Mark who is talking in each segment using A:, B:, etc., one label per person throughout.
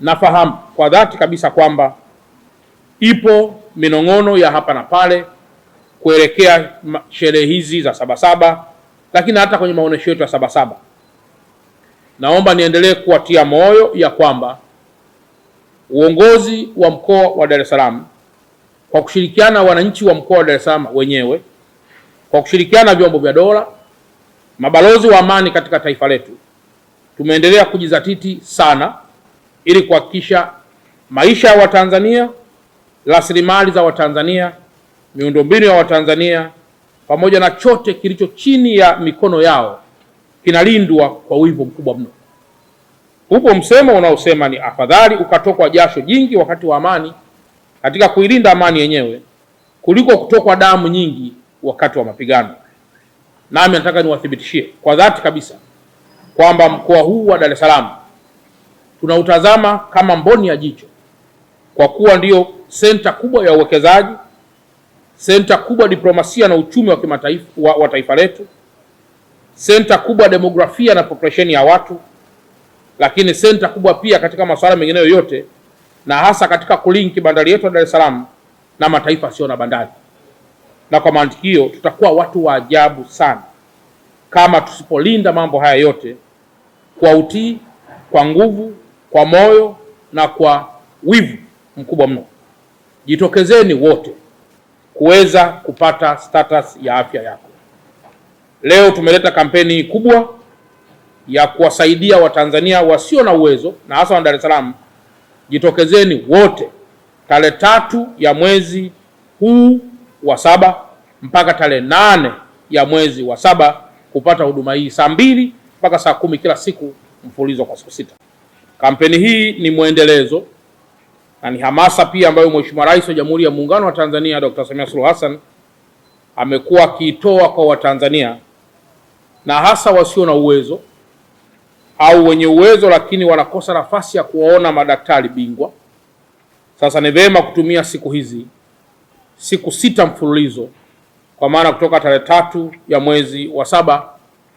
A: nafahamu kwa dhati kabisa kwamba ipo minong'ono ya hapa na pale kuelekea sherehe hizi za Sabasaba, lakini hata kwenye maonesho yetu ya Sabasaba. Naomba niendelee kuwatia moyo ya kwamba uongozi wa mkoa wa Dar es Salaam kwa kushirikiana na wananchi wa mkoa wa Dar es Salaam wenyewe, kwa kushirikiana na vyombo vya dola, mabalozi wa amani katika taifa letu, tumeendelea kujizatiti sana ili kuhakikisha maisha ya Watanzania, rasilimali za Watanzania, miundombinu ya Watanzania pamoja na chote kilicho chini ya mikono yao kinalindwa kwa wivu mkubwa mno. Upo msemo unaosema ni afadhali ukatokwa jasho jingi wakati wa amani katika kuilinda amani yenyewe kuliko kutokwa damu nyingi wakati wa mapigano. Nami nataka niwathibitishie kwa dhati kabisa kwamba mkoa huu wa Dar es Salaam tunautazama kama mboni ya jicho, kwa kuwa ndio senta kubwa ya uwekezaji, senta kubwa diplomasia na uchumi wa kimataifa wa taifa letu, senta kubwa demografia na population ya watu, lakini senta kubwa pia katika masuala mengine yote, na hasa katika kulinki bandari yetu ya Dar es Salaam na mataifa sio na bandari. Na kwa mantikio tutakuwa watu wa ajabu sana kama tusipolinda mambo haya yote kwa utii, kwa nguvu, kwa moyo na kwa wivu mkubwa mno. Jitokezeni wote kuweza kupata status ya afya yako. Leo tumeleta kampeni kubwa ya kuwasaidia Watanzania wasio na uwezo na hasa wa Dar es Salaam. Jitokezeni wote tarehe 3 ya mwezi huu wa 7 mpaka tarehe 8 ya mwezi wa 7 kupata huduma hii saa 2 mpaka saa 10 kila siku mfululizo kwa siku 6. Kampeni hii ni mwendelezo na ni hamasa pia ambayo Mheshimiwa Rais wa Jamhuri ya Muungano wa Tanzania Dr. Samia Suluhu Hassan amekuwa akiitoa kwa Watanzania na hasa wasio na uwezo au wenye uwezo lakini wanakosa nafasi ya kuwaona madaktari bingwa. Sasa ni vema kutumia siku hizi, siku 6 mfululizo, kwa maana kutoka tarehe 3 ya mwezi wa 7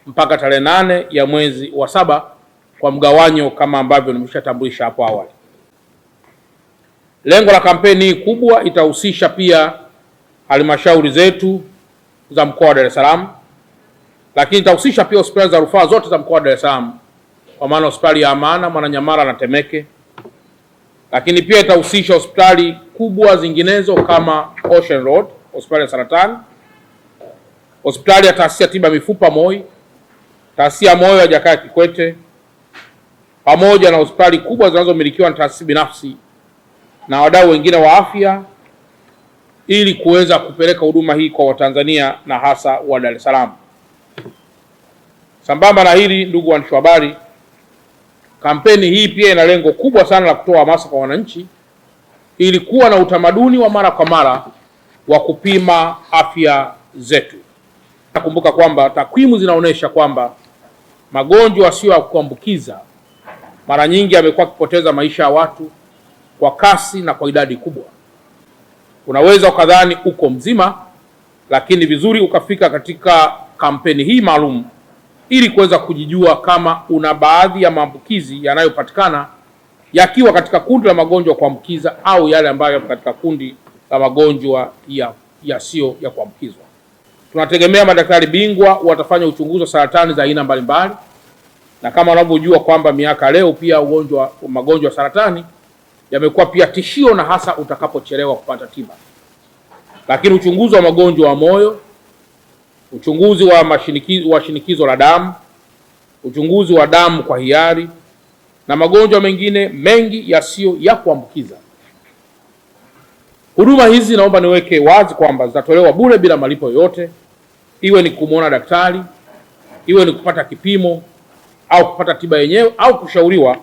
A: mpaka tarehe 8 ya mwezi wa 7 kwa mgawanyo kama ambavyo nimeshatambulisha hapo awali. Lengo la kampeni hii kubwa itahusisha pia halmashauri zetu za mkoa wa Dar es Salaam, lakini itahusisha pia hospitali za rufaa zote za mkoa wa Dar es Salaam, kwa maana hospitali ya Amana, Mwananyamala na Temeke, lakini pia itahusisha hospitali kubwa zinginezo kama Ocean Road, hospitali ya saratani, hospitali ya taasisi ya tiba mifupa Moi, taasisi ya moyo ya Jakaya Kikwete, pamoja na hospitali kubwa zinazomilikiwa na taasisi binafsi na wadau wengine wa afya, ili kuweza kupeleka huduma hii kwa Watanzania na hasa wa Dar es Salaam. Sambamba na hili, ndugu waandishi wa habari, kampeni hii pia ina lengo kubwa sana la kutoa hamasa kwa wananchi ili kuwa na utamaduni wa mara kwa mara wa kupima afya zetu. Nakumbuka kwamba takwimu zinaonyesha kwamba magonjwa yasiyo ya kuambukiza mara nyingi yamekuwa kupoteza maisha ya watu kwa kasi na kwa idadi kubwa. Unaweza ukadhani uko mzima, lakini vizuri ukafika katika kampeni hii maalum ili kuweza kujijua kama una baadhi ya maambukizi yanayopatikana yakiwa katika kundi la magonjwa ya kuambukiza au yale ambayo yapo katika kundi la magonjwa yasiyo ya kuambukizwa. Tunategemea madaktari bingwa watafanya uchunguzi wa saratani za aina mbalimbali, na kama unavyojua kwamba miaka leo pia magonjwa ya saratani yamekuwa pia tishio, na hasa utakapochelewa kupata tiba. Lakini uchunguzi wa magonjwa wa moyo, uchunguzi wa shinikizo la damu, uchunguzi wa damu kwa hiari na magonjwa mengine mengi yasiyo ya kuambukiza. Huduma hizi naomba niweke wazi kwamba zitatolewa bure bila malipo yoyote, iwe ni kumuona daktari, iwe ni kupata kipimo au kupata tiba yenyewe au kushauriwa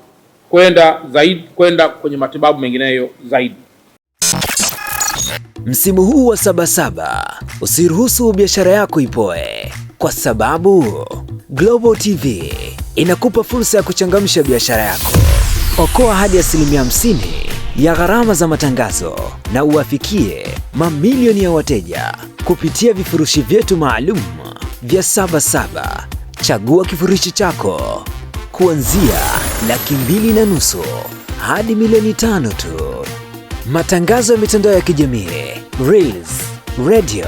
A: kwenda kwenye matibabu mengineyo zaidi.
B: Msimu huu wa Sabasaba, usiruhusu biashara yako ipoe, kwa sababu Global TV inakupa fursa ya kuchangamsha biashara yako. Okoa hadi 50% ya gharama za matangazo na uwafikie mamilioni ya wateja kupitia vifurushi vyetu maalum vya Sabasaba. Chagua kifurushi chako kuanzia 250,000 hadi milioni 5 tu. Matangazo ya mitandao ya kijamii, Reels, radio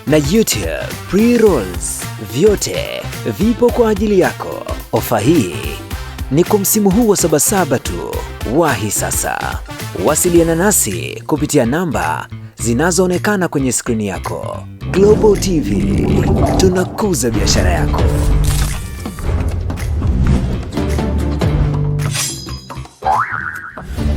B: na YouTube pre-rolls, vyote vipo kwa ajili yako. Ofa hii ni kwa msimu huu wa Sabasaba tu. Wahi sasa. Wasiliana nasi kupitia namba zinazoonekana kwenye skrini yako. Global TV, tunakuza biashara yako.